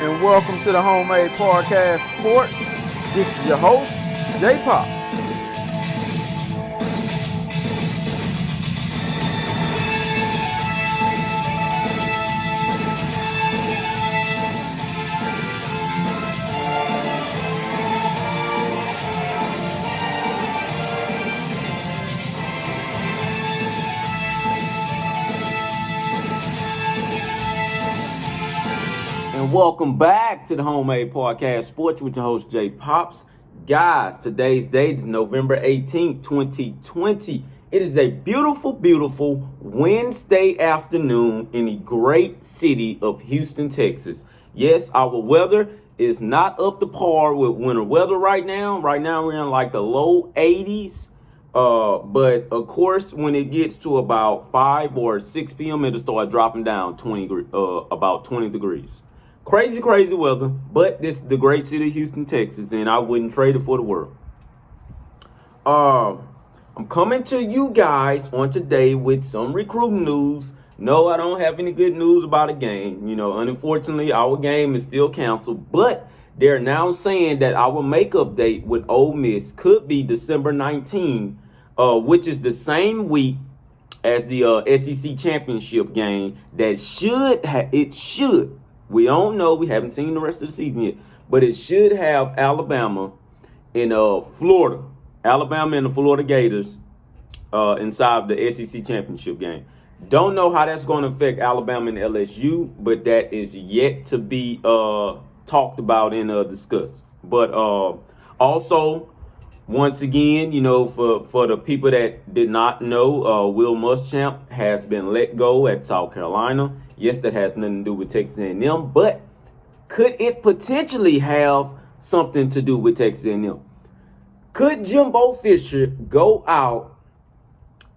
and welcome to the Homemade Podcast Sports. This is your host, J Pops. And welcome back to the Homemade Podcast Sports with your host, J Pops. Guys, today's date is November 18th, 2020. It is a beautiful, beautiful Wednesday afternoon in the great city of Houston, Texas. Yes, our weather is not up to par with winter weather right now. Right now, we're in like the low 80s. But of course, when it gets to about 5 or 6 p.m., it'll start dropping down about 20 degrees. Crazy weather, but this is the great city of Houston, Texas, and I wouldn't trade it for the world. I'm coming to you guys on today with some recruiting news. No, I don't have any good news about a game. Unfortunately, our game is still canceled, but they're now saying that our makeup date with Ole Miss could be December 19, which is the same week as the SEC championship game. That should. We don't know. We haven't seen the rest of the season yet. But it should have Alabama and Florida. Alabama and the Florida Gators inside the SEC championship game. Don't know how that's going to affect Alabama and LSU, but that is yet to be talked about and discussed. But also, once again, for the people that did not know, Will Muschamp has been let go at South Carolina. Yes, that has nothing to do with Texas A&M, but could it potentially have something to do with Texas A&M? Could Jimbo Fisher go out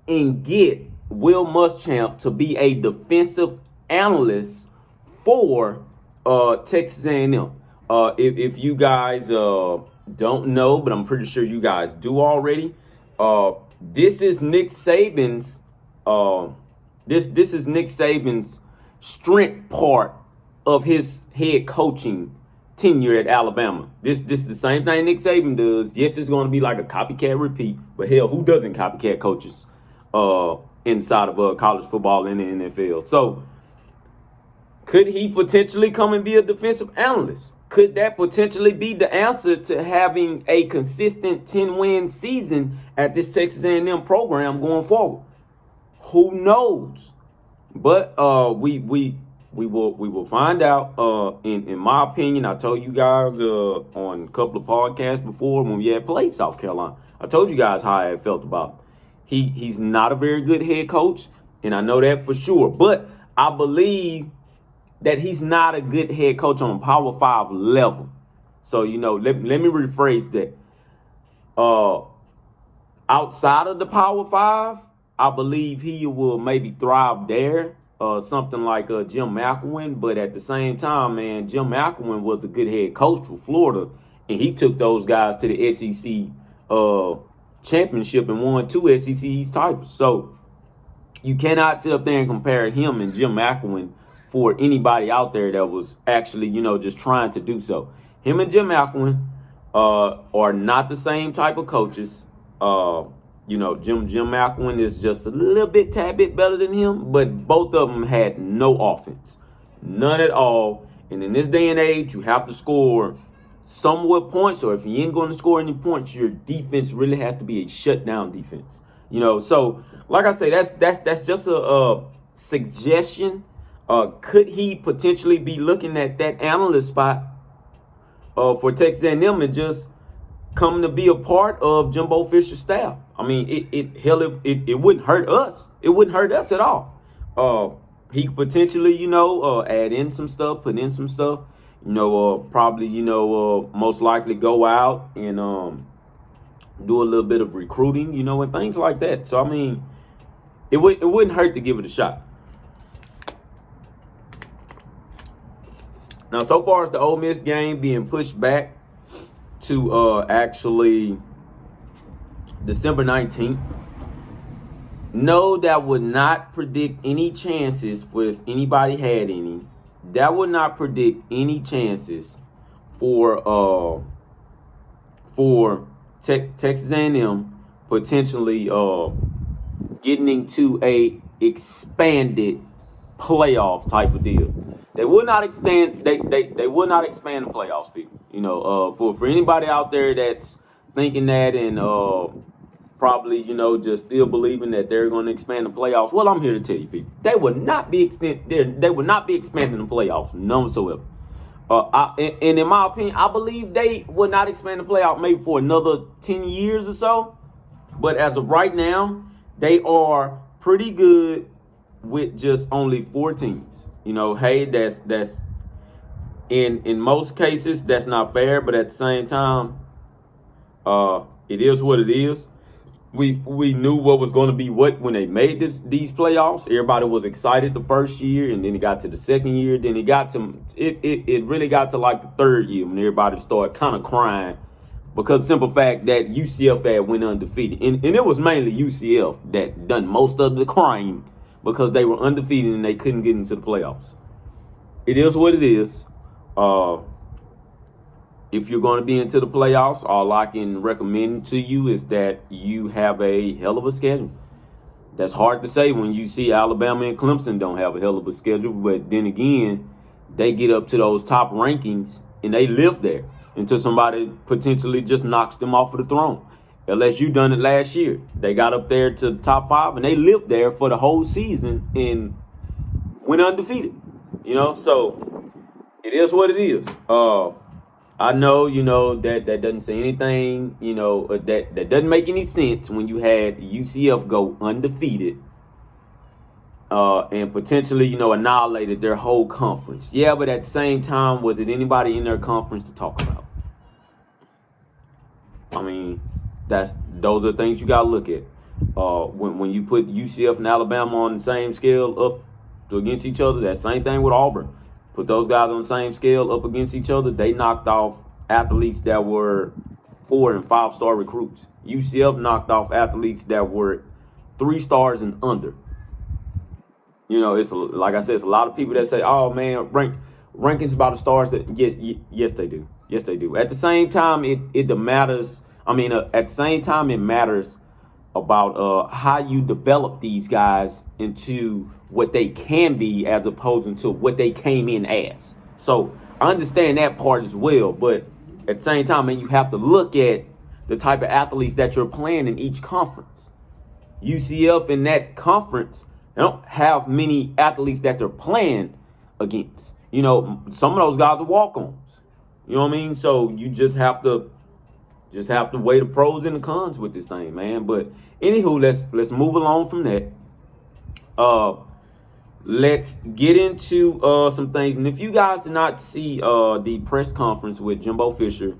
and get Will Muschamp to be a defensive analyst for Texas A&M? If you guys don't know, but I'm pretty sure you guys do already, this is Nick Saban's this is Nick Saban's strength part of his head coaching tenure at Alabama. This is the same thing Nick Saban does. Yes, it's going to be like a copycat repeat, but hell, who doesn't copycat coaches inside of college football in the NFL? So could he potentially come and be a defensive analyst? Could that potentially be the answer to having a consistent 10-win season at this Texas A&M program going forward? Who knows? But we will find out. In my opinion, I told you guys on a couple of podcasts before when we had played South Carolina. I told you guys how I felt about him. He's not a very good head coach, and I know that for sure. But I believe that he's not a good head coach on a Power 5 level. So, let me rephrase that. Outside of the Power 5, I believe he will maybe thrive there, something like Jim McElwain. But at the same time, man, Jim McElwain was a good head coach for Florida, and he took those guys to the SEC championship and won 2 SEC East titles. So you cannot sit up there and compare him and Jim McElwain for anybody out there that was actually, just trying to do so. Him and Jim McElwain are not the same type of coaches. Jim McElwain is just a tad bit better than him, but both of them had no offense. None at all. And in this day and age, you have to score somewhat points, or if you ain't going to score any points, your defense really has to be a shutdown defense. So like I say, that's just a suggestion. Could he potentially be looking at that analyst spot for Texas A&M and just come to be a part of Jimbo Fisher's staff? I mean, it wouldn't hurt us. It wouldn't hurt us at all. He could potentially, add in some stuff, put in some stuff. Probably, most likely go out and do a little bit of recruiting, and things like that. So I mean, it wouldn't hurt to give it a shot. Now, so far as the Ole Miss game being pushed back to actually December 19th, no, that would not predict any chances for if anybody had any that would not predict any chances for Texas A&M potentially getting into a expanded playoff type of deal. They would not extend. They would not expand the playoffs, people. For anybody out there that's thinking that and probably just still believing that they're going to expand the playoffs. Well, I'm here to tell you, people, they would not be They would not be expanding the playoffs, none whatsoever. And in my opinion, I believe they would not expand the playoff maybe for another 10 years or so. But as of right now, they are pretty good with just only 4 teams. Hey, that's in most cases that's not fair, but at the same time, it is what it is. We knew what was going to be when they made these playoffs. Everybody was excited the first year, and then it got to the second year. Then it really got to like the third year when everybody started kind of crying because the simple fact that UCF had went undefeated. And it was mainly UCF that done most of the crying because they were undefeated and they couldn't get into the playoffs. It is what it is. If you're going to be into the playoffs, all I can recommend to you is that you have a hell of a schedule. That's hard to say when you see Alabama and Clemson don't have a hell of a schedule, but then again, they get up to those top rankings and they live there until somebody potentially just knocks them off of the throne. LSU done it last year. They got up there to the top 5 and they lived there for the whole season and went undefeated. So it is what it is. I know, that doesn't say anything, that doesn't make any sense when you had UCF go undefeated and potentially, annihilated their whole conference. Yeah, but at the same time, was it anybody in their conference to talk about? I mean, those are things you got to look at. When you put UCF and Alabama on the same scale up against each other, that same thing with Auburn. Put those guys on the same scale up against each other, they knocked off athletes that were 4- and 5-star recruits. UCF knocked off athletes that were 3 stars and under. It's like I said, it's a lot of people that say, "Oh man, rankings about the stars." That yes, they do. Yes, they do. At the same time, it matters. At the same time, it matters about how you develop these guys into what they can be as opposed to what they came in as. So I understand that part as well, but at the same time, you have to look at the type of athletes that you're playing in each conference. UCF in that conference, they don't have many athletes that they're playing against. Some of those guys are walk-ons. You know what I mean? So you just have to weigh the pros and the cons with this thing, man. But anywho, let's move along from that. Let's get into some things. And if you guys did not see the press conference with Jimbo Fisher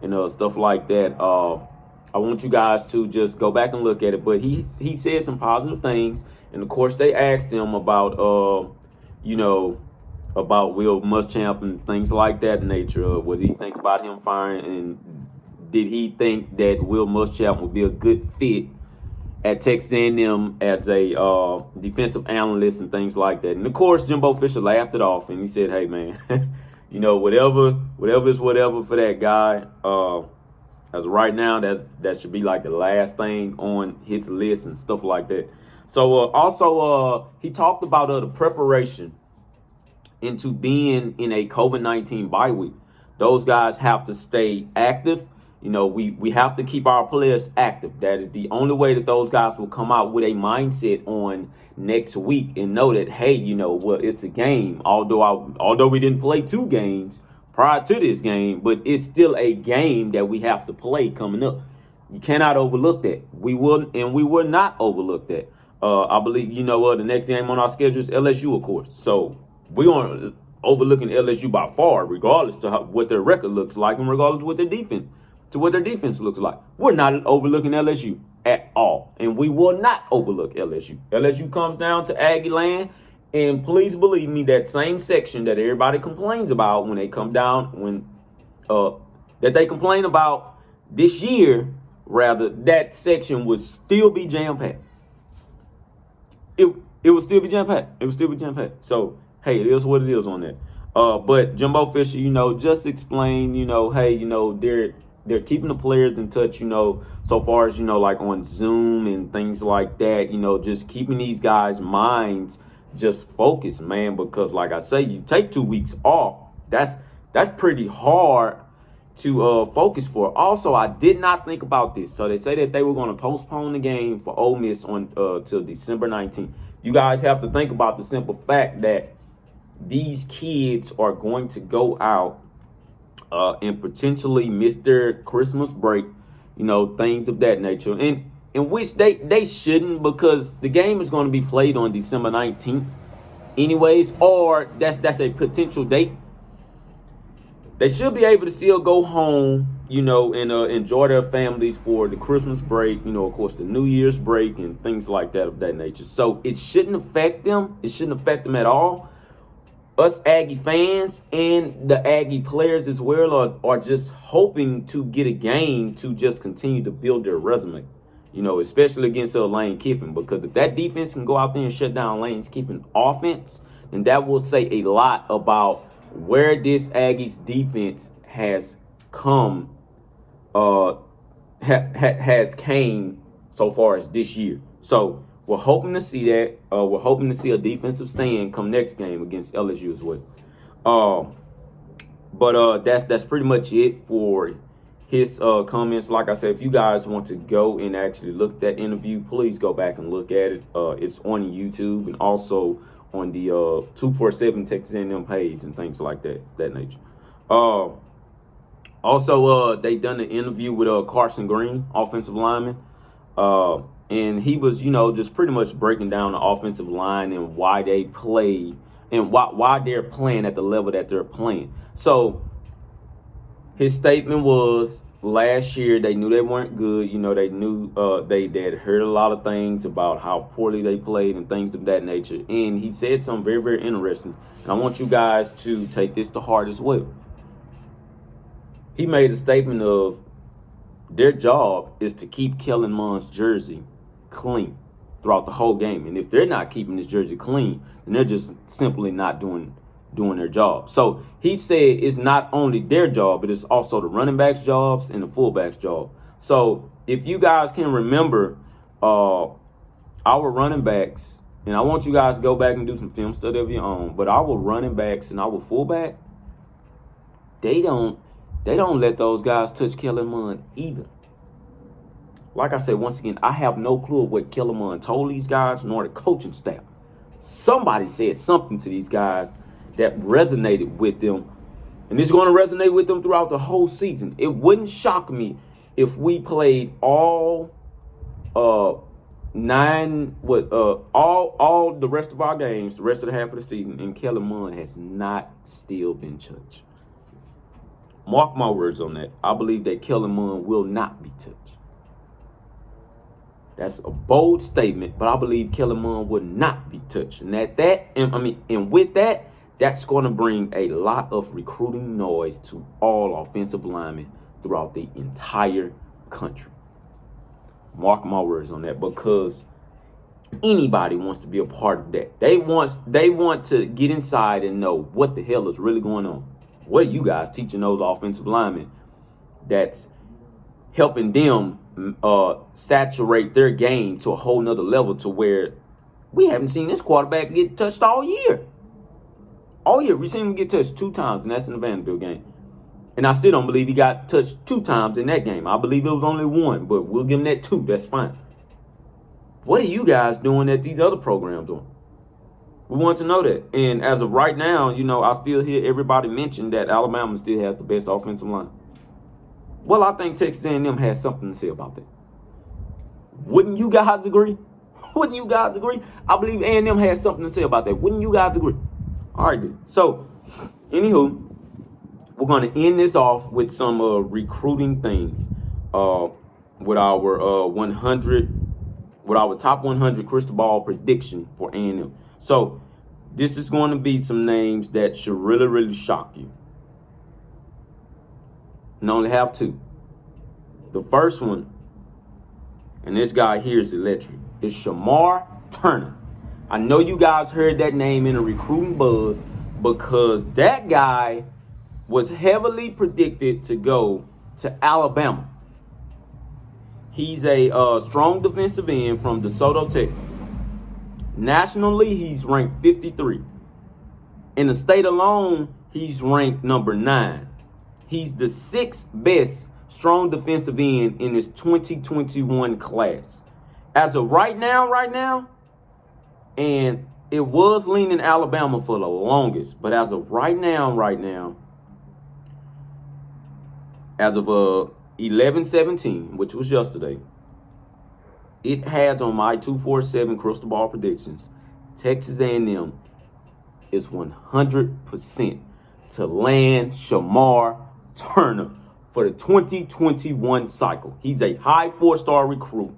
and stuff like that, I want you guys to just go back and look at it. But he said some positive things, and of course they asked him about about Will Muschamp and things like that nature. What did he think about him firing, and did he think that Will Muschamp would be a good fit at Texas A&M as a defensive analyst and things like that? And of course, Jimbo Fisher laughed it off and he said, "Hey man, whatever is whatever for that guy. As of right now, that should be like the last thing on his list and stuff like that." So also he talked about the preparation into being in a COVID-19 bye week. Those guys have to stay active. We have to keep our players active. That is the only way that those guys will come out with a mindset on next week and know that, hey, it's a game. Although we didn't play 2 games prior to this game, but it's still a game that we have to play coming up. You cannot overlook that. We will not overlook that. I believe, the next game on our schedule is LSU, of course. So we aren't overlooking LSU by far, regardless to what their record looks like and regardless to what their defense looks like. We're not overlooking LSU at all, and we will not overlook LSU. LSU comes down to Aggie land, and please believe me, that same section that everybody complains about when they come down, that they complain about this year, rather, that section would still be jam-packed. It would still be jam-packed. So, hey, it is what it is on that. But Jimbo Fisher, just explain, hey, they're keeping the players in touch, so far as, like on Zoom and things like that, just keeping these guys' minds just focused, man, because like I say, you take 2 weeks off. That's pretty hard to focus for. Also, I did not think about this. So they say that they were going to postpone the game for Ole Miss on till December 19th. You guys have to think about the simple fact that these kids are going to go out and potentially miss their Christmas break, things of that nature. And in which they shouldn't, because the game is going to be played on December 19th anyways, or that's a potential date. They should be able to still go home, and enjoy their families for the Christmas break, of course, the New Year's break and things like that of that nature. So it shouldn't affect them. It shouldn't affect them at all. Us Aggie fans and the Aggie players as well are just hoping to get a game to just continue to build their resume, especially against Lane Kiffin, because if that defense can go out there and shut down Lane Kiffin's offense, then that will say a lot about where this Aggies defense has come, has came so far as this year. So we're hoping to see that. We're hoping to see a defensive stand come next game against LSU as well. But that's pretty much it for his comments. Like I said, if you guys want to go and actually look at that interview, please go back and look at it. It's on YouTube and also on the 247 Texas A&M page and things like that nature. Also, they done an interview with Carson Green, offensive lineman. And he was, just pretty much breaking down the offensive line and why they play and why they're playing at the level that they're playing. So his statement was, last year they knew they weren't good. They knew they had heard a lot of things about how poorly they played and things of that nature. And he said something very, very interesting. And I want you guys to take this to heart as well. He made a statement of their job is to keep Kellen Mond's jersey clean throughout the whole game. And if they're not keeping his jersey clean, then they're just simply not doing their job. So he said it's not only their job, but it's also the running backs' jobs and the fullbacks' job. So if you guys can remember our running backs, and I want you guys to go back and do some film study of your own, but our running backs and our fullback, they don't let those guys touch Kellen Mond either. Like I said, once again, I have no clue what Kellen Mond told these guys, nor the coaching staff. Somebody said something to these guys that resonated with them, and it's going to resonate with them throughout the whole season. It wouldn't shock me if we played all the rest of our games, the rest of the half of the season, and Kellen Mond has not still been touched. Mark my words on that. I believe that Kellen Mond will not be touched. That's a bold statement, but I believe Kellen Mond will not be touched. And with that, that's going to bring a lot of recruiting noise to all offensive linemen throughout the entire country. Mark my words on that, because anybody wants to be a part of that. They want to get inside and know what the hell is really going on. What are you guys teaching those offensive linemen that's helping them saturate their game to a whole nother level, to where we haven't seen this quarterback get touched all year. All year. We've seen him get touched 2 times, and that's in the Vanderbilt game. And I still don't believe he got touched 2 times in that game. I believe it was only 1, but we'll give him that 2. That's fine. What are you guys doing that these other programs doing? We want to know that. And as of right now, I still hear everybody mention that Alabama still has the best offensive line. Well, I think Texas A&M has something to say about that. Wouldn't you guys agree? Wouldn't you guys agree? I believe A&M has something to say about that. Wouldn't you guys agree? All right, dude. So, anywho, we're going to end this off with some recruiting things with our top 100 crystal ball prediction for A&M. So, this is going to be some names that should really, really shock you. And I only have 2. The first one, and this guy here is electric, is Shamar Turner. I know you guys heard that name in a recruiting buzz because that guy was heavily predicted to go to Alabama. He's a strong defensive end from DeSoto, Texas. Nationally, he's ranked 53. In the state alone, he's ranked number 9. He's the 6th best strong defensive end in this 2021 class. As of right now, and it was leaning Alabama for the longest, but as of right now, as of 11/17, which was yesterday, it has on my 247 crystal ball predictions, Texas A&M is 100% to land Shamar Turner for the 2021 cycle. He's a high 4-star recruit.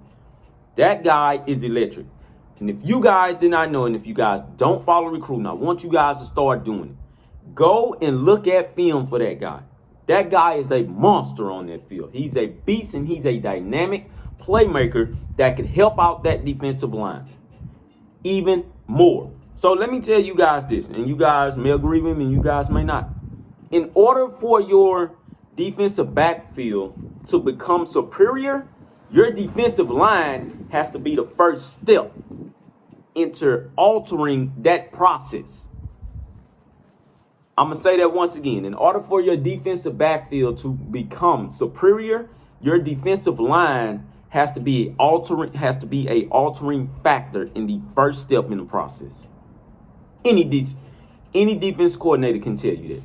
That guy is electric. And if you guys did not know, and if you guys don't follow recruiting, I want you guys to start doing it. Go and look at film for that guy. That guy is a monster on that field. He's a beast, and he's a dynamic playmaker that could help out that defensive line even more. So let me tell you guys this, and you guys may agree with me, and you guys may not. In order for your defensive backfield to become superior, your defensive line has to be the first step into altering that process. I'm going to say that once again. In order for your defensive backfield to become superior, your defensive line has to be a altering factor in the first step in the process. Any defense coordinator can tell you that.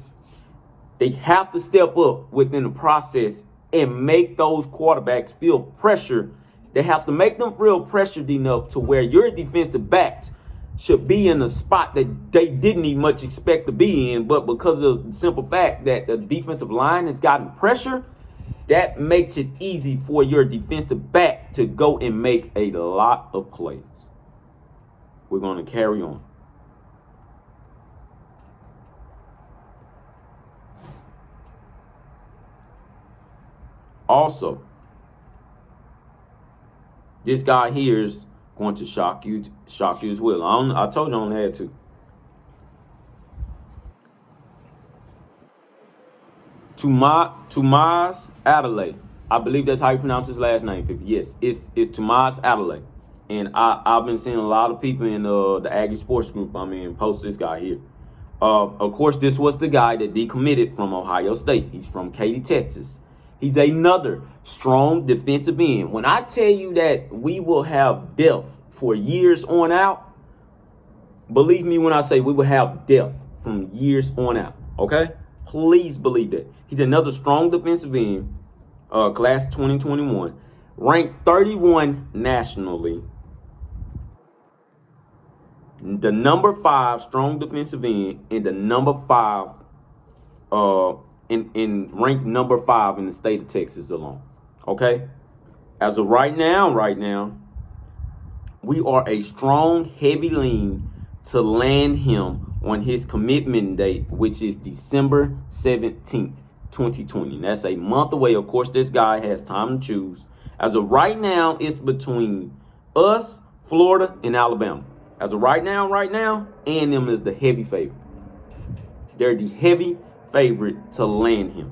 They have to step up within the process and make those quarterbacks feel pressure. They have to make them feel pressured enough to where your defensive backs should be in a spot that they didn't even much expect to be in. But because of the simple fact that the defensive line has gotten pressure, that makes it easy for your defensive back to go and make a lot of plays. We're going to carry on. Also, this guy here is going to shock you as well. I told you I only had 2. Tomas Adelaide. I believe that's how you pronounce his last name, people. Yes, it's Tomas Adelaide. And I've been seeing a lot of people in the Aggie Sports group, post this guy here. Of course, this was the guy that decommitted from Ohio State. He's from Katy, Texas. He's another strong defensive end. When I tell you that we will have depth for years on out, believe me when I say we will have depth from years on out, okay? Please believe that. He's another strong defensive end, class 2021, ranked 31 nationally. The number 5 strong defensive end and the number 5 in ranked number 5 in the state of Texas alone. Okay? As of right now, we are a strong, heavy lean to land him on his commitment date, which is December 17th, 2020. And that's a month away. Of course, this guy has time to choose. As of right now, it's between us, Florida, and Alabama. As of right now, A&M is the heavy favorite. They're the heavy favorite to land him.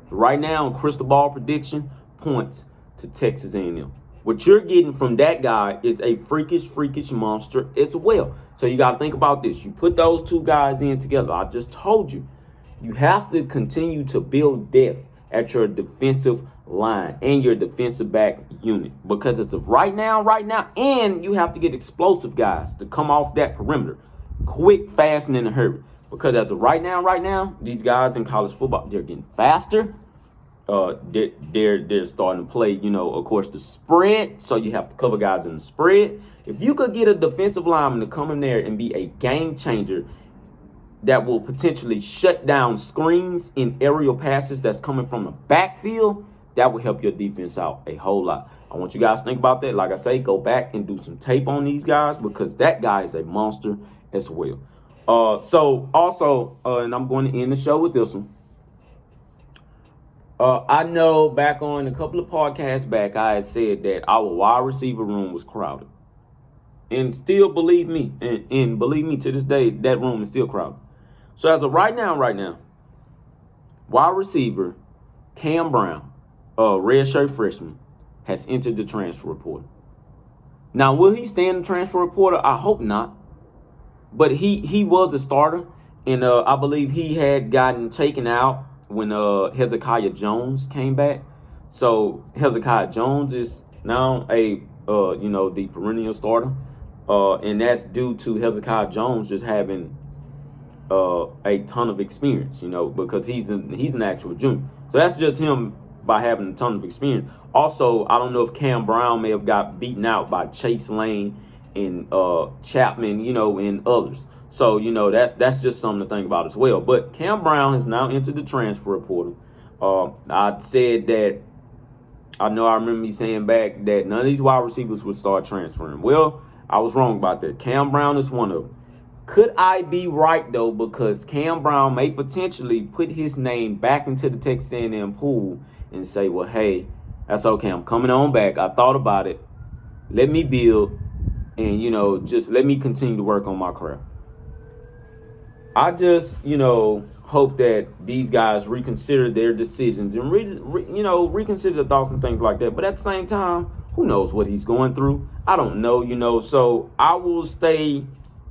Right now, crystal ball prediction points to Texas A&M. What you're getting from that guy is a freakish monster as well. So you got to think about this. You put those 2 guys in together. I just told you, you have to continue to build depth at your defensive line and your defensive back unit, because it's of right now, and you have to get explosive guys to come off that perimeter quick, fast, and in a hurry. Because as of right now, these guys in college football, they're getting faster. They're starting to play, of course, the spread. So you have to cover guys in the spread. If you could get a defensive lineman to come in there and be a game changer that will potentially shut down screens in aerial passes that's coming from the backfield, that will help your defense out a whole lot. I want you guys to think about that. Like I say, go back and do some tape on these guys, because that guy is a monster as well. So also, and I'm going to end the show with this one. I know back on a couple of podcasts back, I had said that our wide receiver room was crowded. And still believe me, and believe me to this day, that room is still crowded. So as of right now, wide receiver Kam Brown, red shirt freshman, has entered the transfer portal. Now, will he stay in the transfer portal? I hope not. But he was a starter, and I believe he had gotten taken out when Hezekiah Jones came back. So Hezekiah Jones is now the perennial starter, and that's due to Hezekiah Jones just having a ton of experience, because he's an actual junior. So that's just him by having a ton of experience. Also, I don't know if Kam Brown may have got beaten out by Chase Lane and Chapman, and others. So, that's just something to think about as well. But Kam Brown has now entered the transfer portal. I said that, I remember me saying back that none of these wide receivers would start transferring. Well, I was wrong about that. Kam Brown is one of them. Could I be right, though, because Kam Brown may potentially put his name back into the Texas A&M pool and say, well, hey, that's okay. I'm coming on back. I thought about it. Let me build and, just let me continue to work on my craft. I just, hope that these guys reconsider their decisions and, reconsider the thoughts and things like that. But at the same time, who knows what he's going through? I don't know, so I will stay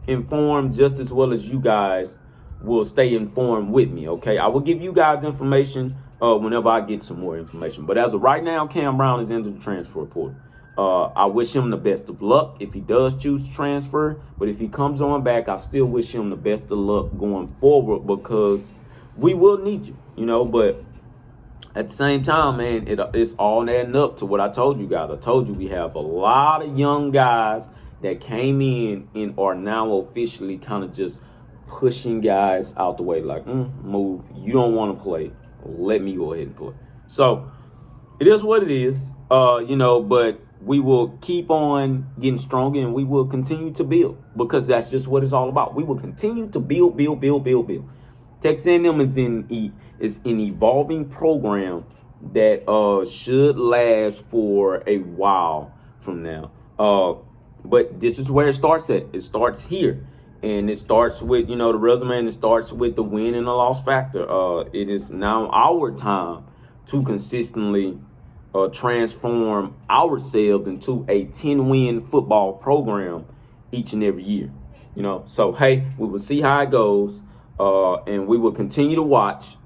informed just as well as you guys will stay informed with me, okay? I will give you guys information whenever I get some more information. But as of right now, Kam Brown is into the transfer portal. I wish him the best of luck if he does choose to transfer. But if he comes on back, I still wish him the best of luck going forward because we will need you, But at the same time, man, it's all adding up to what I told you guys. I told you we have a lot of young guys that came in and are now officially kind of just pushing guys out the way. Like, move. You don't want to play. Let me go ahead and play. So it is what it is, but we will keep on getting stronger and we will continue to build because that's just what it's all about. We will continue to build. Texas A&M is an evolving program that should last for a while from now. But this is where it starts at. It starts here. And it starts with, the resume, and it starts with the win and the loss factor. It is now our time to consistently transform ourselves into a 10-win football program each and every year. So, hey, we will see how it goes. And we will continue to watch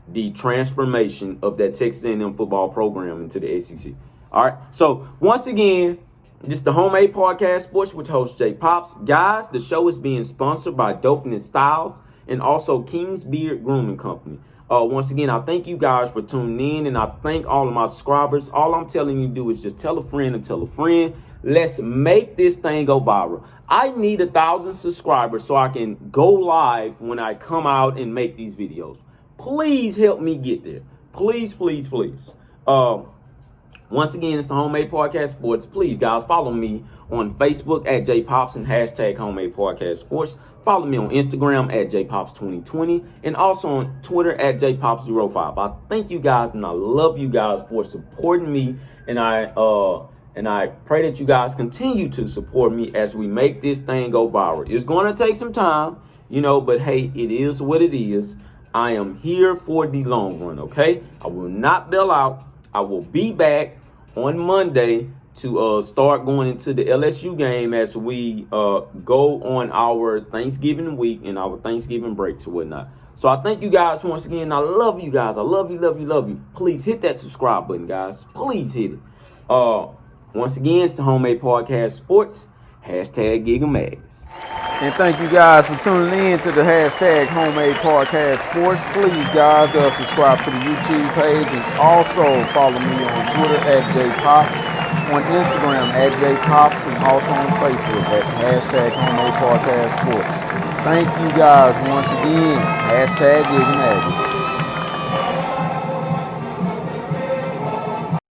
the transformation of that Texas A&M football program into the SEC. All right. So, once again, this is the Homemade Podcast Sports with host J Pops. Guys, the show is being sponsored by Dopeness Styles and also King's Beard Grooming Company. Once again, I thank you guys for tuning in, and I thank all of my subscribers. All I'm telling you to do is just tell a friend and tell a friend. Let's make this thing go viral. I need 1,000 subscribers so I can go live when I come out and make these videos. Please help me get there. Please. Once again, it's the Homemade Podcast Sports. Please, guys, follow me on Facebook at JPops and hashtag Homemade Podcast Sports. Follow me on Instagram at JPops2020 and also on Twitter at JPops05. I thank you guys and I love you guys for supporting me, and I pray that you guys continue to support me as we make this thing go viral. It's going to take some time, but hey, it is what it is. I am here for the long run, okay? I will not bail out. I will be back on Monday to start going into the LSU game as we go on our Thanksgiving week and our Thanksgiving breaks or whatnot. So I thank you guys once again. I love you guys. I love you. Please hit that subscribe button, guys. Please hit it. Once again, it's the Homemade Podcast Sports. Hashtag Gigamags. And thank you guys for tuning in to the hashtag Homemade Podcast Sports. Please, guys, subscribe to the YouTube page and also follow me on Twitter at JPops, on Instagram at JPops, and also on Facebook at hashtag Homemade Podcast Sports. Thank you guys once again. Hashtag Gigamags.